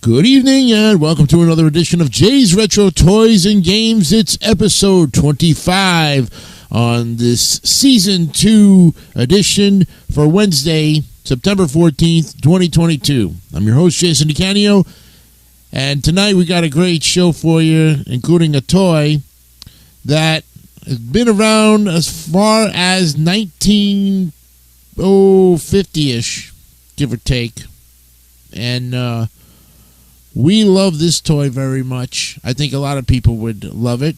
Good evening and welcome to another edition of Jay's Retro Toys and Games. It's episode 25 on this season 2 edition for Wednesday, September 14th, 2022. I'm your host, Jason DeCanio, and tonight we got a great show for you, including a toy that has been around as far as 1950-ish, give or take. And we love this toy very much. I think a lot of people would love it.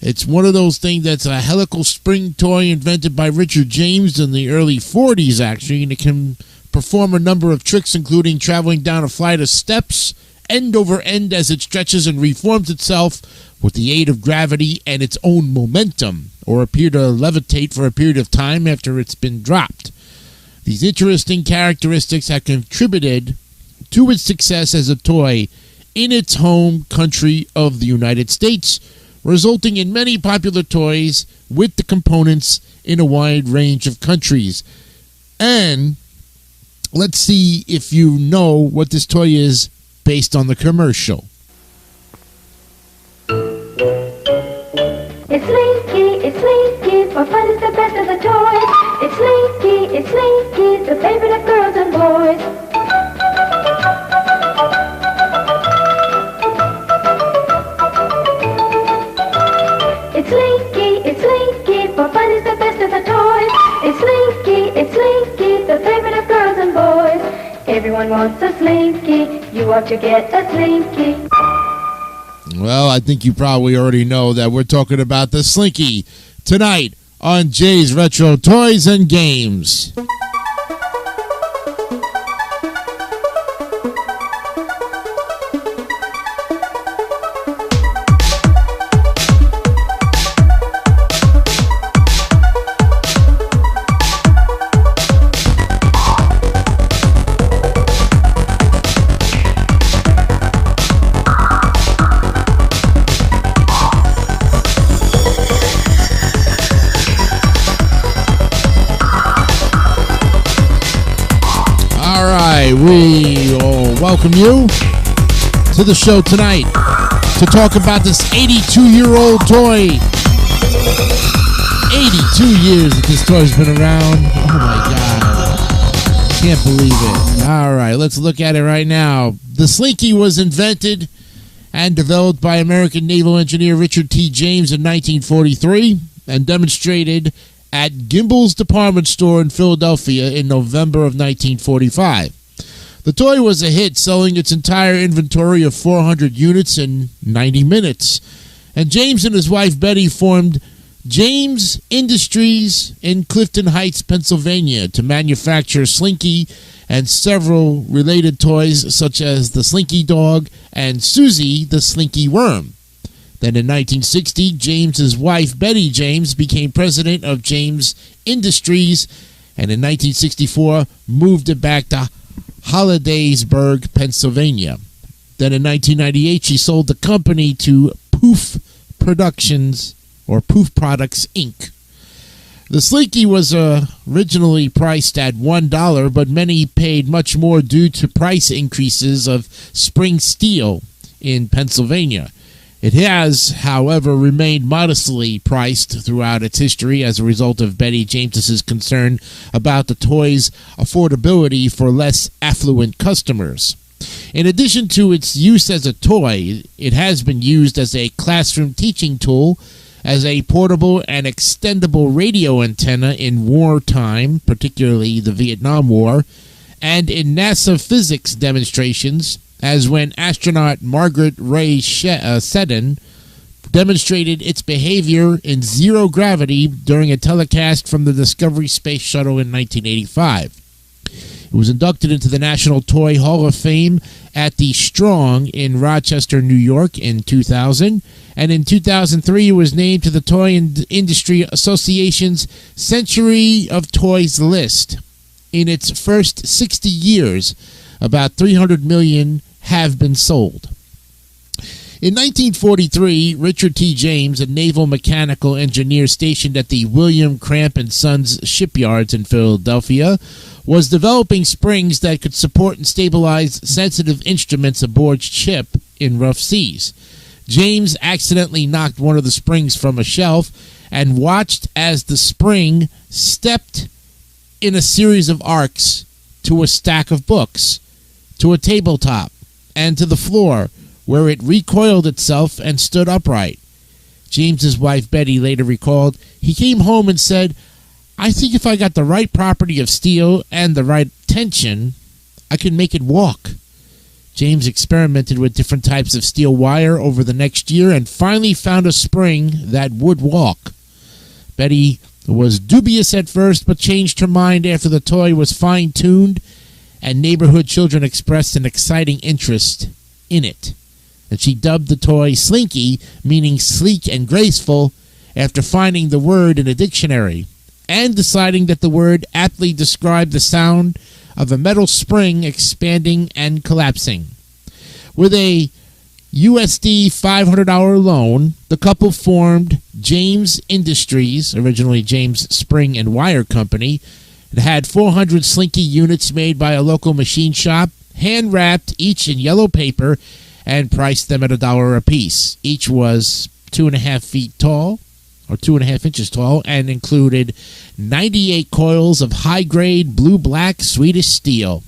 It's one of those things that's a helical spring toy invented by Richard James in the early 40s, actually, and it can perform a number of tricks, including traveling down a flight of steps, end over end as it stretches and reforms itself with the aid of gravity and its own momentum, or appear to levitate for a period of time after it's been dropped. These interesting characteristics have contributed to its success as a toy in its home country of the United States, resulting in many popular toys with the components in a wide range of countries. And let's see if you know what this toy is based on the commercial. It's Slinky, for fun is the best of the toys. It's Slinky, the favorite of girls and boys. It's Slinky, for fun is the best of the toys. It's Slinky, the favorite of girls and boys. Everyone wants a Slinky, you ought to get a Slinky. Well, I think you probably already know that we're talking about the Slinky tonight on Jay's Retro Toys and Games. We welcome you to the show tonight to talk about this 82-year-old toy. 82 years that this toy's been around. Oh my God. Can't believe it. All right, let's look at it right now. The Slinky was invented and developed by American naval engineer Richard T. James in 1943 and demonstrated at Gimbel's department store in Philadelphia in November of 1945. The toy was a hit, selling its entire inventory of 400 units in 90 minutes. And James and his wife Betty formed James Industries in Clifton Heights, Pennsylvania, to manufacture Slinky and several related toys such as the Slinky Dog and Susie the Slinky Worm. Then in 1960, James's wife Betty James became president of James Industries, and in 1964 moved it back to Hollidaysburg, Pennsylvania. Then in 1998, she sold the company to Poof Productions, or Poof Products, Inc. The Slinky was originally priced at $1, but many paid much more due to price increases of spring steel in Pennsylvania. It has, however, remained modestly priced throughout its history as a result of Betty James's concern about the toy's affordability for less affluent customers. In addition to its use as a toy, it has been used as a classroom teaching tool, as a portable and extendable radio antenna in wartime, particularly the Vietnam War, and in NASA physics demonstrations, as when astronaut Margaret Ray Seddon demonstrated its behavior in zero gravity during a telecast from the Discovery Space Shuttle in 1985. It was inducted into the National Toy Hall of Fame at the Strong in Rochester, New York in 2000, and in 2003 it was named to the Toy Industry Association's Century of Toys list. In its first 60 years, about 300 million have been sold. In 1943, Richard T. James, a naval mechanical engineer stationed at the William Cramp & Sons shipyards in Philadelphia, was developing springs that could support and stabilize sensitive instruments aboard ship in rough seas. James accidentally knocked one of the springs from a shelf and watched as the spring stepped in a series of arcs to a stack of books, to a tabletop, and to the floor, where it recoiled itself and stood upright. James's wife Betty later recalled, "He came home and said, 'I think if I got the right property of steel and the right tension, I could make it walk.'" James experimented with different types of steel wire over the next year and finally found a spring that would walk. Betty was dubious at first, but changed her mind after the toy was fine-tuned and neighborhood children expressed an exciting interest in it. And she dubbed the toy Slinky, meaning sleek and graceful, after finding the word in a dictionary and deciding that the word aptly described the sound of a metal spring expanding and collapsing. With a USD $500 loan, the couple formed James Industries, originally James Spring and Wire Company. It had 400 Slinky units made by a local machine shop, hand-wrapped, each in yellow paper, and priced them at $1 a piece. Each was 2.5 feet tall, or 2.5 inches tall, and included 98 coils of high-grade blue-black Swedish steel.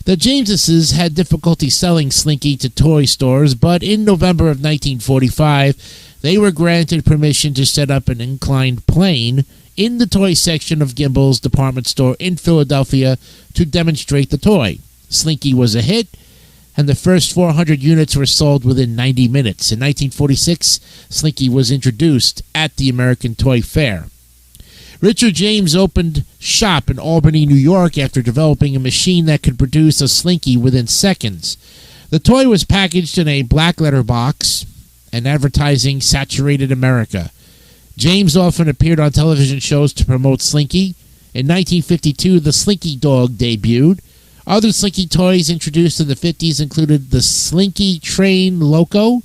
The Jameses had difficulty selling Slinky to toy stores, but in November of 1945, they were granted permission to set up an inclined plane in the toy section of Gimbel's department store in Philadelphia to demonstrate the toy. Slinky was a hit, and the first 400 units were sold within 90 minutes. In 1946, Slinky was introduced at the American Toy Fair. Richard James opened shop in Albany, New York, after developing a machine that could produce a Slinky within seconds. The toy was packaged in a black letter box, and advertising saturated America. James often appeared on television shows to promote Slinky. In 1952, the Slinky Dog debuted. Other Slinky toys introduced in the 50s included the Slinky Train Loco,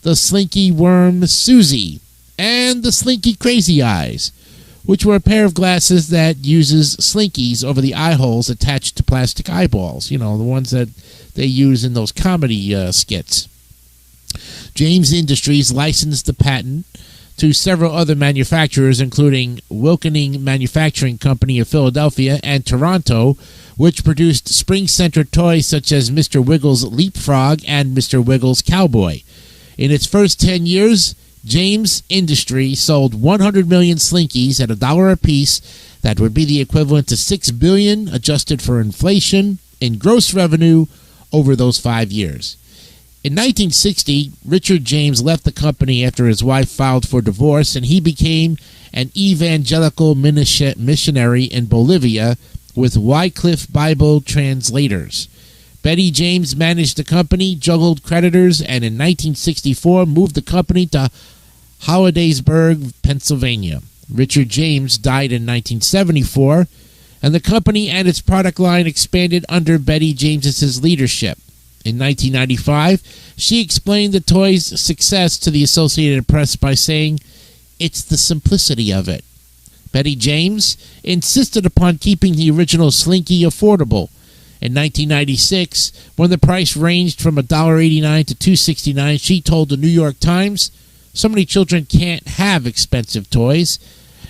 the Slinky Worm Susie, and the Slinky Crazy Eyes, which were a pair of glasses that uses Slinkies over the eye holes attached to plastic eyeballs. You know, the ones that they use in those comedy skits. James Industries licensed the patent to several other manufacturers, including Wilkening Manufacturing Company of Philadelphia and Toronto, which produced spring-centered toys such as Mr. Wiggles Leapfrog and Mr. Wiggles Cowboy. In its first 10 years, James Industries sold 100 million Slinkies at $1 a piece. That would be the equivalent to $6 billion, adjusted for inflation, in gross revenue over those 5 years. In 1960, Richard James left the company after his wife filed for divorce, and he became an evangelical missionary in Bolivia with Wycliffe Bible translators. Betty James managed the company, juggled creditors, and in 1964 moved the company to Hollidaysburg, Pennsylvania. Richard James died in 1974, and the company and its product line expanded under Betty James's leadership. In 1995, she explained the toy's success to the Associated Press by saying, "It's the simplicity of it." Betty James insisted upon keeping the original Slinky affordable. In 1996, when the price ranged from $1.89 to $2.69, she told the New York Times, "So many children can't have expensive toys,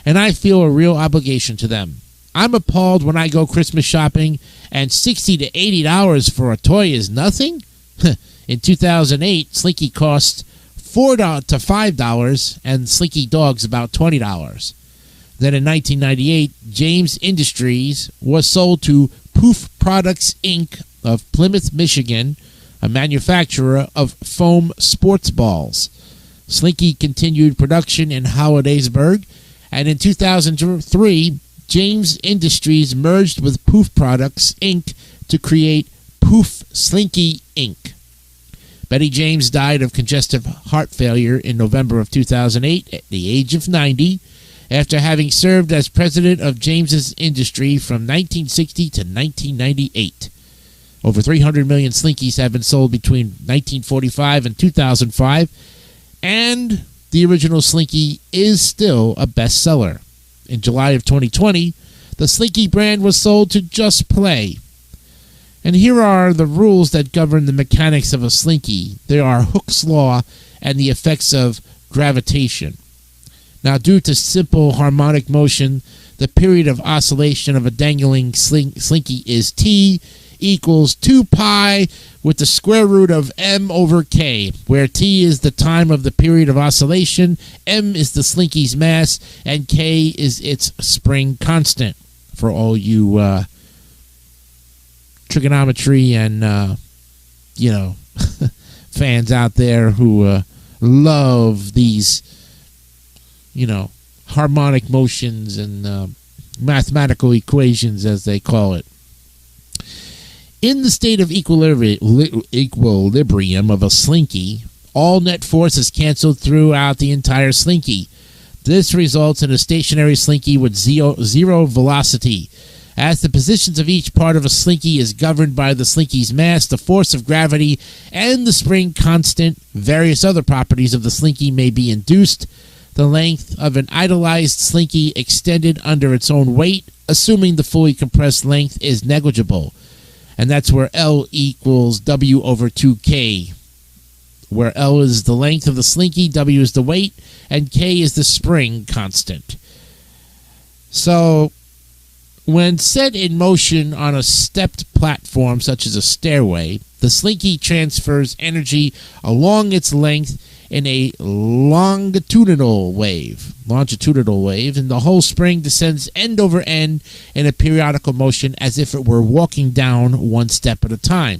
and I feel a real obligation to them. I'm appalled when I go Christmas shopping and $60 to $80 for a toy is nothing." In 2008, Slinky cost $4 to $5, and Slinky Dog's about $20. Then in 1998, James Industries was sold to Poof Products, Inc. of Plymouth, Michigan, a manufacturer of foam sports balls. Slinky continued production in Hollidaysburg, and in 2003, James Industries merged with Poof Products, Inc. to create Poof Slinky, Inc. Betty James died of congestive heart failure in November of 2008 at the age of 90, after having served as president of James's Industry from 1960 to 1998. Over 300 million Slinkies have been sold between 1945 and 2005, and the original Slinky is still a bestseller. In July of 2020, The Slinky brand was sold to Just Play. And here are the rules that govern the mechanics of a Slinky. There are Hooke's law and the effects of gravitation. Now, due to simple harmonic motion, the period of oscillation of a dangling Slinky is T equals 2 pi with the square root of m over k, where T is the time of the period of oscillation, m is the Slinky's mass, and k is its spring constant. For all you trigonometry and fans out there who love these harmonic motions and mathematical equations, as they call it. In the state of equilibrium of a Slinky, all net force is canceled throughout the entire Slinky. This results in a stationary Slinky with zero velocity. As the positions of each part of a Slinky is governed by the Slinky's mass, the force of gravity, and the spring constant, various other properties of the Slinky may be induced. The length of an idleized Slinky extended under its own weight, assuming the fully compressed length is negligible. And that's where L equals W over 2K, where L is the length of the Slinky, W is the weight, and K is the spring constant. So, when set in motion on a stepped platform such as a stairway, the Slinky transfers energy along its length in a longitudinal wave, and the whole spring descends end over end in a periodical motion as if it were walking down one step at a time.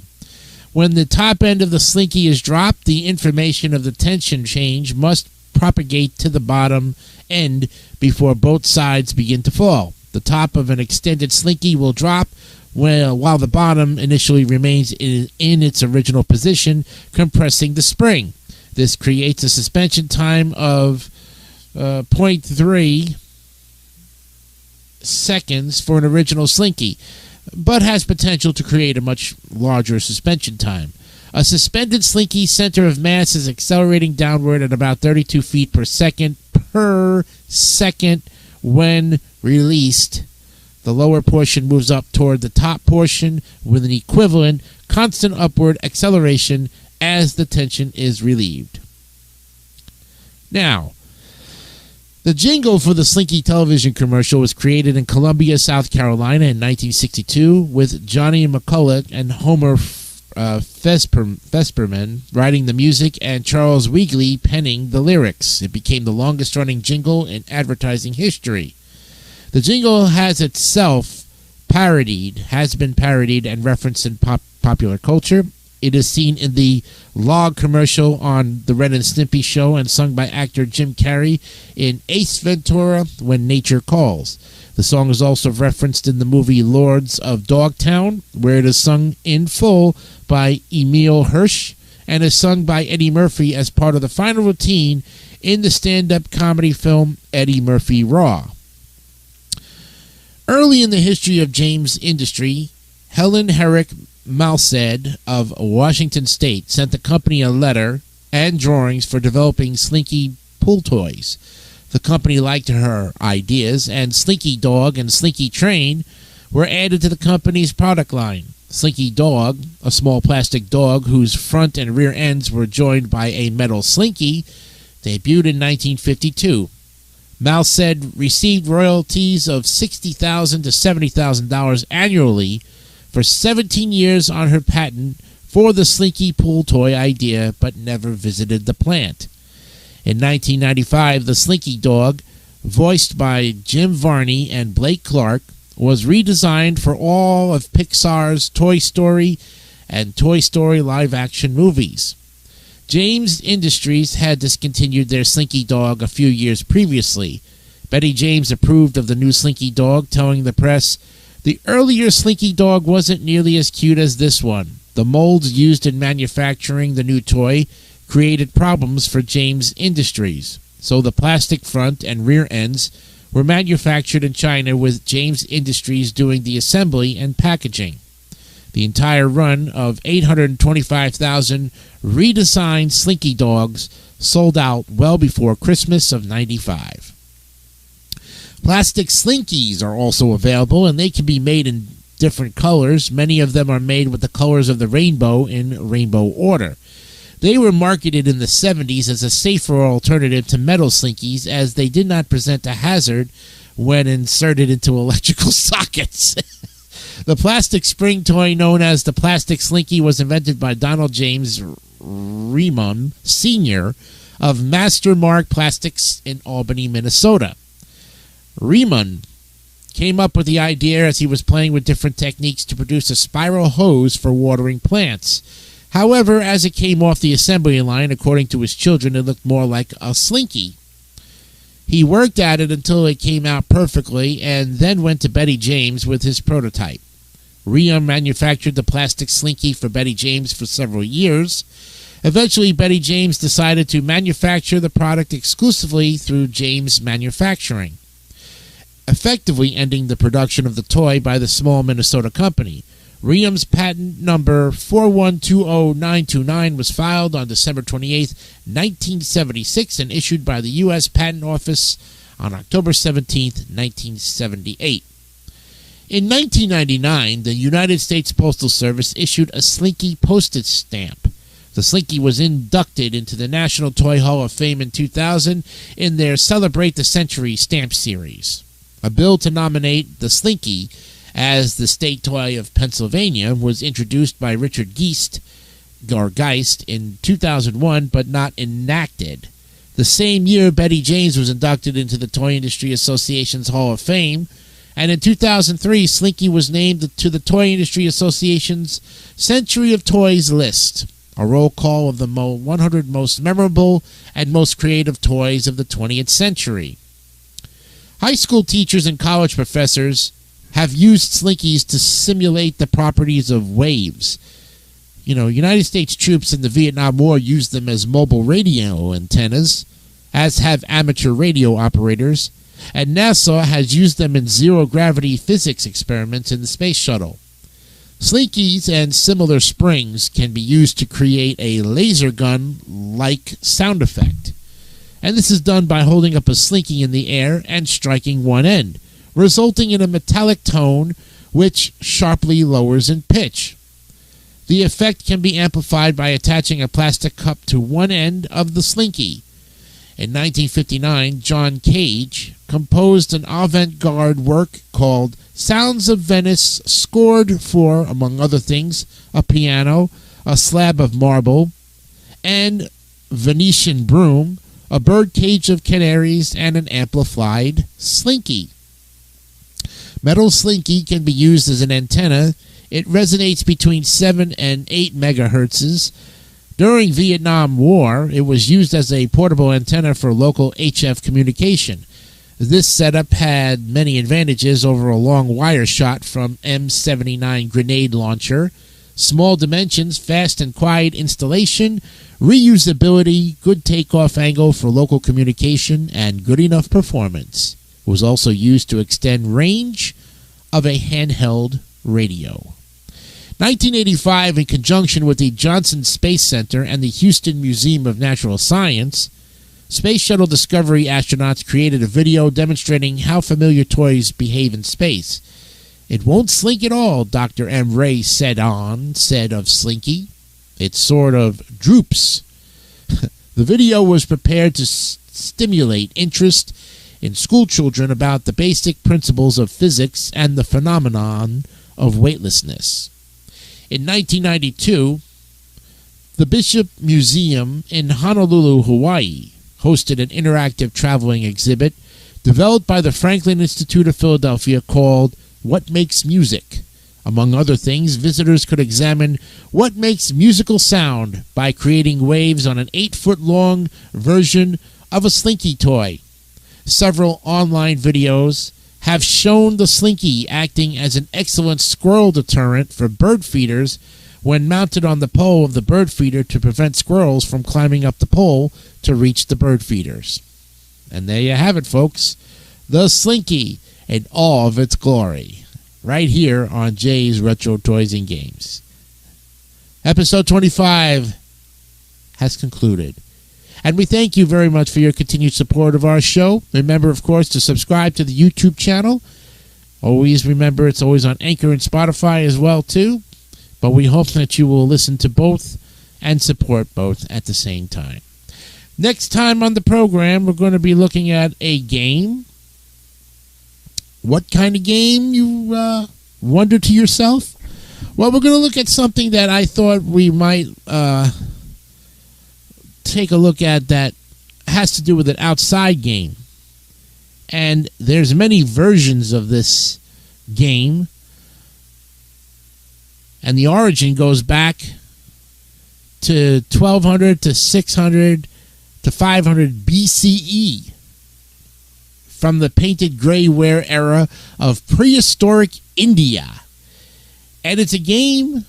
When the top end of the Slinky is dropped, the information of the tension change must propagate to the bottom end before both sides begin to fall. The top of an extended Slinky will drop while the bottom initially remains in its original position, compressing the spring. This creates a suspension time of 0.3 seconds for an original Slinky, but has potential to create a much larger suspension time. A suspended Slinky's center of mass is accelerating downward at about 32 feet per second when released. The lower portion moves up toward the top portion with an equivalent constant upward acceleration as the tension is relieved. Now, the jingle for the Slinky television commercial was created in Columbia, South Carolina in 1962 with Johnny McCulloch and Homer Vesperman writing the music and Charles Weagley penning the lyrics. It became the longest running jingle in advertising history. The jingle has been parodied and referenced in popular culture. It is seen in the log commercial on the Ren and Stimpy show and sung by actor Jim Carrey in Ace Ventura: When Nature Calls. The song is also referenced in the movie Lords of Dogtown, where it is sung in full by Emil Hirsch and is sung by Eddie Murphy as part of the final routine in the stand-up comedy film Eddie Murphy Raw. Early in the history of James Industry, Helen Herrick Malsed of Washington State sent the company a letter and drawings for developing Slinky pull toys. The company liked her ideas, and Slinky Dog and Slinky Train were added to the company's product line. Slinky Dog, a small plastic dog whose front and rear ends were joined by a metal Slinky, debuted in 1952. Malsed received royalties of $60,000 to $70,000 annually for 17 years on her patent for the Slinky pool toy idea, but never visited the plant. In 1995, the Slinky Dog, voiced by Jim Varney and Blake Clark, was redesigned for all of Pixar's Toy Story and Toy Story live-action movies. James Industries had discontinued their Slinky Dog a few years previously. Betty James approved of the new Slinky Dog, telling the press, "The earlier Slinky Dog wasn't nearly as cute as this one. The molds used in manufacturing the new toy created problems for James Industries, so the plastic front and rear ends were manufactured in China, with James Industries doing the assembly and packaging. The entire run of 825,000 redesigned Slinky Dogs sold out well before Christmas of '95. Plastic Slinkies are also available, and they can be made in different colors. Many of them are made with the colors of the rainbow in rainbow order. They were marketed in the 70s as a safer alternative to metal Slinkies, as they did not present a hazard when inserted into electrical sockets. The plastic spring toy known as the Plastic Slinky was invented by Donald James Riemann, Sr. of Mastermark Plastics in Albany, Minnesota. Riemann came up with the idea as he was playing with different techniques to produce a spiral hose for watering plants. However, as it came off the assembly line, according to his children, it looked more like a Slinky. He worked at it until it came out perfectly and then went to Betty James with his prototype. Riemann manufactured the Plastic Slinky for Betty James for several years. Eventually, Betty James decided to manufacture the product exclusively through James Manufacturing, effectively ending the production of the toy by the small Minnesota company. Riem's patent number 4120929 was filed on December 28, 1976, and issued by the U.S. Patent Office on October 17, 1978. In 1999, the United States Postal Service issued a Slinky postage stamp. The Slinky was inducted into the National Toy Hall of Fame in 2000 in their Celebrate the Century stamp series. A bill to nominate the Slinky as the state toy of Pennsylvania was introduced by Richard Geist in 2001, but not enacted. The same year, Betty James was inducted into the Toy Industry Association's Hall of Fame, and in 2003, Slinky was named to the Toy Industry Association's Century of Toys list, a roll call of the 100 most memorable and most creative toys of the 20th century. High school teachers and college professors have used Slinkies to simulate the properties of waves. United States troops in the Vietnam War used them as mobile radio antennas, as have amateur radio operators, and NASA has used them in zero-gravity physics experiments in the space shuttle. Slinkies and similar springs can be used to create a laser gun-like sound effect, and this is done by holding up a Slinky in the air and striking one end, resulting in a metallic tone which sharply lowers in pitch. The effect can be amplified by attaching a plastic cup to one end of the Slinky. In 1959, John Cage composed an avant-garde work called Sounds of Venice, scored for, among other things, a piano, a slab of marble, and Venetian broom, a bird cage of canaries, and an amplified Slinky. Metal Slinky can be used as an antenna. It resonates between 7 and 8 megahertzes. During Vietnam War, it was used as a portable antenna for local HF communication. This setup had many advantages over a long wire shot from M79 grenade launcher: small dimensions, fast and quiet installation, reusability, good takeoff angle for local communication, and good enough performance. It was also used to extend range of a handheld radio. 1985, in conjunction with the Johnson Space Center and the Houston Museum of Natural Science, Space Shuttle Discovery astronauts created a video demonstrating how familiar toys behave in space. "It won't slink at all," Dr. M. Ray said of Slinky. "It sort of droops." The video was prepared to stimulate interest in school children about the basic principles of physics and the phenomenon of weightlessness. In 1992, the Bishop Museum in Honolulu, Hawaii, hosted an interactive traveling exhibit developed by the Franklin Institute of Philadelphia called What Makes Music. Among other things, visitors could examine what makes musical sound by creating waves on an 8-foot-long version of a Slinky toy. Several online videos have shown the Slinky acting as an excellent squirrel deterrent for bird feeders when mounted on the pole of the bird feeder to prevent squirrels from climbing up the pole to reach the bird feeders. And there you have it, folks. The Slinky in all of its glory. Right here on Jay's Retro Toys and Games. Episode 25 has concluded. And we thank you very much for your continued support of our show. Remember, of course, to subscribe to the YouTube channel. Always remember, it's always on Anchor and Spotify as well, too. But we hope that you will listen to both and support both at the same time. Next time on the program, we're going to be looking at a game. What kind of game, you wonder to yourself? Well, we're going to look at something that I thought we might take a look at that has to do with an outside game. And there's many versions of this game. And the origin goes back to 1200 to 600 to 500 BCE. From the painted grayware era of prehistoric India. And it's a game,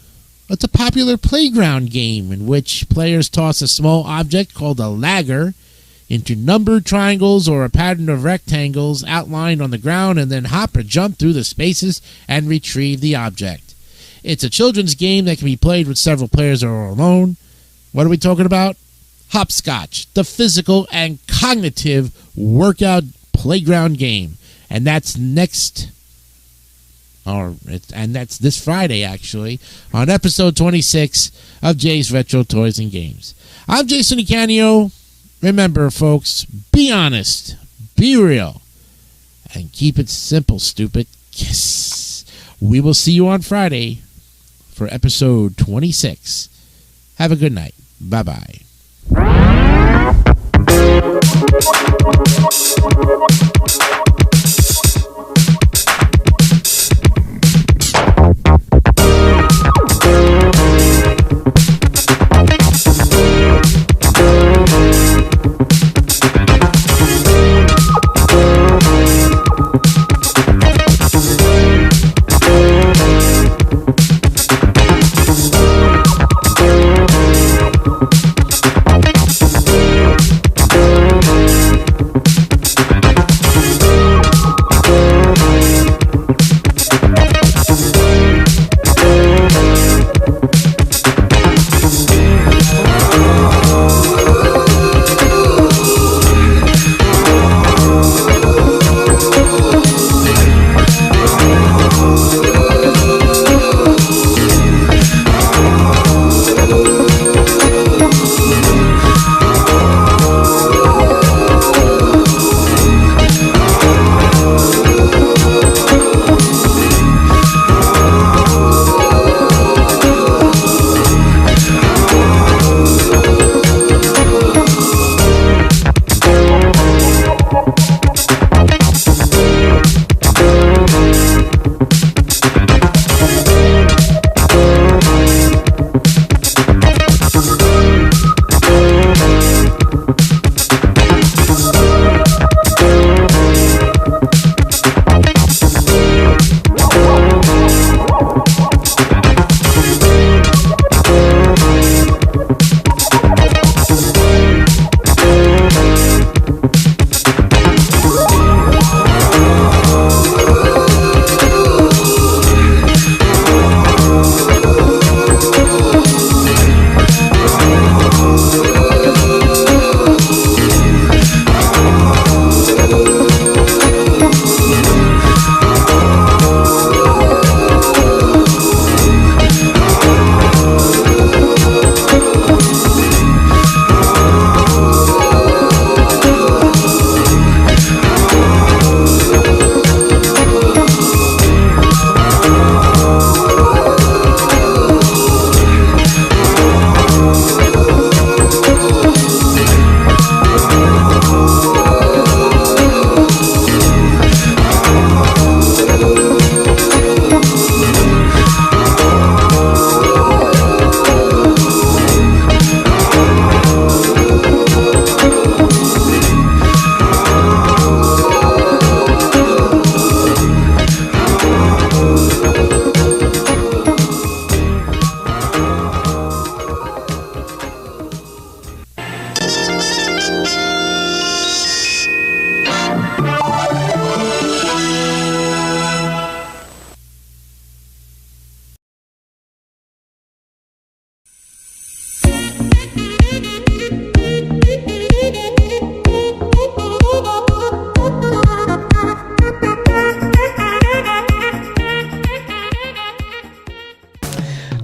it's a popular playground game in which players toss a small object called a lagger into numbered triangles or a pattern of rectangles outlined on the ground and then hop or jump through the spaces and retrieve the object. It's a children's game that can be played with several players or alone. What are we talking about? Hopscotch, the physical and cognitive workout playground game. And that's this Friday, actually, on episode 26 of Jay's Retro Toys and Games. I'm Jason Icanio. Remember, folks, be honest, be real, and keep it simple, stupid. Yes. We will see you on Friday for episode 26. Have a good night. Bye-bye.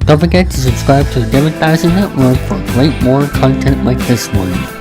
Don't forget to subscribe to the Democracy Network for great more content like this one.